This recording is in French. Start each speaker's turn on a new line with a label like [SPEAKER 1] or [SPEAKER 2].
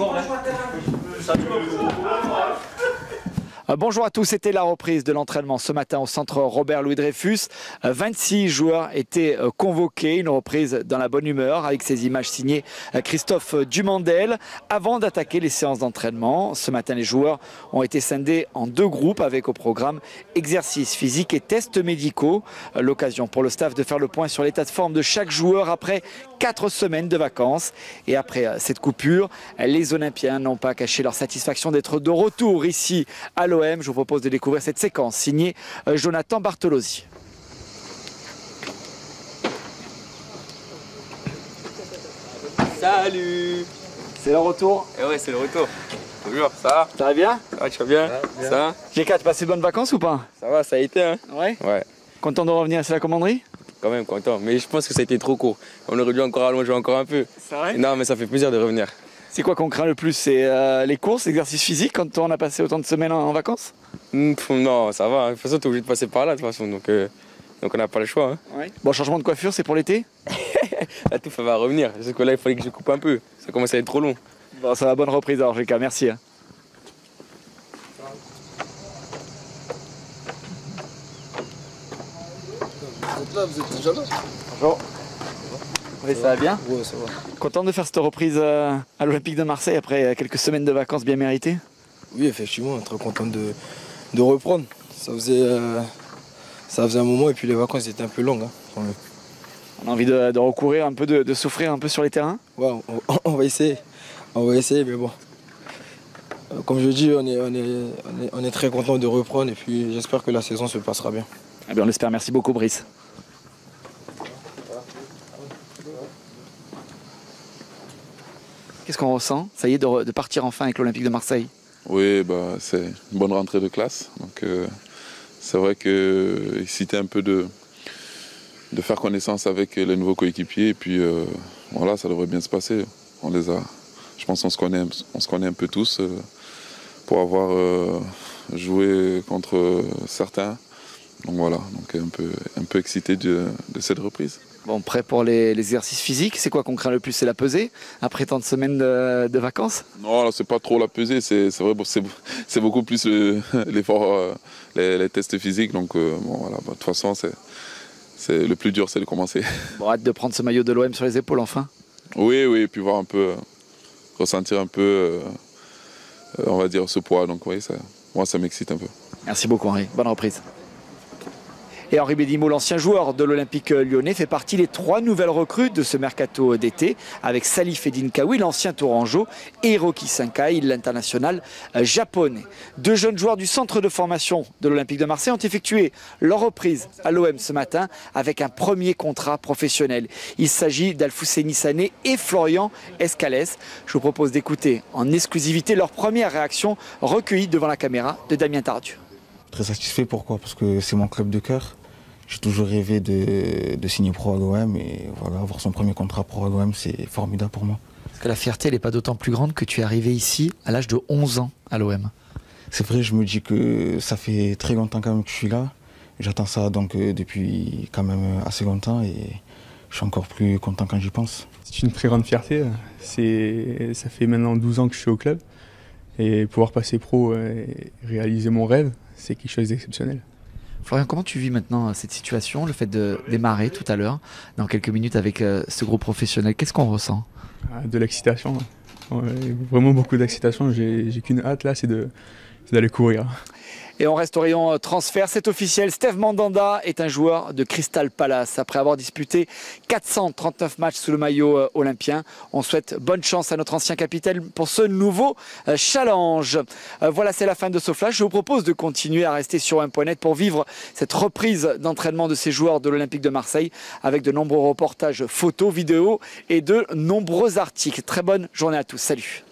[SPEAKER 1] fort.
[SPEAKER 2] Bonjour à tous, c'était la reprise de l'entraînement ce matin au centre Robert-Louis Dreyfus. 26 joueurs étaient convoqués, une reprise dans la bonne humeur avec ces images signées Christophe Dumandel. Avant d'attaquer les séances d'entraînement, ce matin les joueurs ont été scindés en deux groupes avec au programme exercices physiques et tests médicaux. L'occasion pour le staff de faire le point sur l'état de forme de chaque joueur après 4 semaines de vacances. Et après cette coupure, les Olympiens n'ont pas caché leur satisfaction d'être de retour ici à l'OM. Je vous propose de découvrir cette séquence signée Jonathan Bartolozzi.
[SPEAKER 3] Salut!
[SPEAKER 2] C'est le retour.
[SPEAKER 3] Eh ouais, c'est le retour. Bonjour, ça va?
[SPEAKER 2] Ça va bien?
[SPEAKER 3] Ça va, tu vas bien? Ça va?
[SPEAKER 2] J'ai passé de bonnes vacances ou pas?
[SPEAKER 3] Ça va, ça a été, hein?
[SPEAKER 2] Ouais.
[SPEAKER 3] Ouais,
[SPEAKER 2] Content de revenir à la commanderie?
[SPEAKER 3] quand même content. Mais je pense que ça a été trop court. On aurait dû encore allonger encore un peu.
[SPEAKER 2] C'est vrai?
[SPEAKER 3] Non, mais ça fait plaisir de revenir.
[SPEAKER 2] C'est quoi qu'on craint le plus? C'est les courses, l'exercice physique quand on a passé autant de semaines en vacances?
[SPEAKER 3] Non, ça va. De toute façon, t'es obligé de passer par là, de toute façon. Donc on n'a pas le choix. Hein.
[SPEAKER 2] Ouais. Bon, changement de coiffure, c'est pour l'été?
[SPEAKER 3] La touffe, elle va revenir. Parce que là, il fallait que je coupe un peu. Ça commence à être trop long.
[SPEAKER 2] Bon, ça va, bonne reprise alors, GK, merci.
[SPEAKER 4] Vous êtes là, vous êtes déjà là?
[SPEAKER 2] Bonjour. Oui, ça va bien?
[SPEAKER 4] Ouais, ça va.
[SPEAKER 2] Content de faire cette reprise à l'Olympique de Marseille après quelques semaines de vacances bien méritées?
[SPEAKER 4] Oui, effectivement, très content de reprendre. Ça faisait un moment et puis les vacances étaient un peu longues. Hein.
[SPEAKER 2] On a envie de recourir un peu, de souffrir un peu sur les terrains?
[SPEAKER 4] Ouais, on va essayer. On va essayer, mais bon. Comme je dis, on est très content de reprendre et puis j'espère que la saison se passera bien.
[SPEAKER 2] Eh bien, on l'espère. Merci beaucoup, Brice. Qu'est-ce qu'on ressent? Ça y est, de partir enfin avec l'Olympique de Marseille?
[SPEAKER 5] Oui, bah, c'est une bonne rentrée de classe. Donc, c'est vrai que excité un peu de faire connaissance avec les nouveaux coéquipiers. Et puis, voilà, ça devrait bien se passer. Je pense qu'on se connaît un peu tous pour avoir joué contre certains. Donc voilà, donc un peu excité de cette reprise.
[SPEAKER 2] Bon, prêt pour les exercices physiques. C'est quoi qu'on craint le plus? C'est la pesée après tant de semaines de vacances?
[SPEAKER 5] Non, là, c'est pas trop la pesée. C'est vrai, c'est beaucoup plus l'effort, les tests physiques. Donc bon, voilà, de toute façon, c'est le plus dur, c'est de commencer.
[SPEAKER 2] Bon, hâte de prendre ce maillot de l'OM sur les épaules enfin.
[SPEAKER 5] Oui, et puis voir un peu, ressentir un peu, on va dire, ce poids. Donc oui, moi, ça m'excite un peu.
[SPEAKER 2] Merci beaucoup, Henri. Bonne reprise. Et Henri Bédimo, l'ancien joueur de l'Olympique lyonnais, fait partie des 3 nouvelles recrues de ce mercato d'été, avec Salif Eddine Kaoui, l'ancien Tourangeau, et Hiroki Sakai, l'international japonais. 2 jeunes joueurs du centre de formation de l'Olympique de Marseille ont effectué leur reprise à l'OM ce matin avec un premier contrat professionnel. Il s'agit d'Alfousseni Sané et Florian Escalès. Je vous propose d'écouter en exclusivité leur première réaction recueillie devant la caméra de Damien Tardieu.
[SPEAKER 6] Très satisfait, pourquoi? Parce que c'est mon club de cœur. J'ai toujours rêvé de signer pro à l'OM et voilà, avoir son premier contrat pro à l'OM, c'est formidable pour moi.
[SPEAKER 2] Parce que la fierté, elle n'est pas d'autant plus grande que tu es arrivé ici à l'âge de 11 ans à l'OM.
[SPEAKER 6] C'est vrai, je me dis que ça fait très longtemps quand même que je suis là. J'attends ça donc depuis quand même assez longtemps et je suis encore plus content quand j'y pense.
[SPEAKER 7] C'est une très grande fierté. Ça fait maintenant 12 ans que je suis au club et pouvoir passer pro et réaliser mon rêve, c'est quelque chose d'exceptionnel.
[SPEAKER 2] Florian, comment tu vis maintenant cette situation, le fait de démarrer tout à l'heure, dans quelques minutes avec ce groupe professionnel? Qu'est-ce qu'on ressent?
[SPEAKER 7] De l'excitation, vraiment beaucoup d'excitation. J'ai qu'une hâte là, c'est d'aller courir.
[SPEAKER 2] Et on reste au rayon transfert, c'est officiel, Steve Mandanda est un joueur de Crystal Palace. Après avoir disputé 439 matchs sous le maillot olympien, on souhaite bonne chance à notre ancien capitaine pour ce nouveau challenge. Voilà, c'est la fin de ce flash. Je vous propose de continuer à rester sur OM.net pour vivre cette reprise d'entraînement de ces joueurs de l'Olympique de Marseille avec de nombreux reportages photos, vidéos et de nombreux articles. Très bonne journée à tous, salut.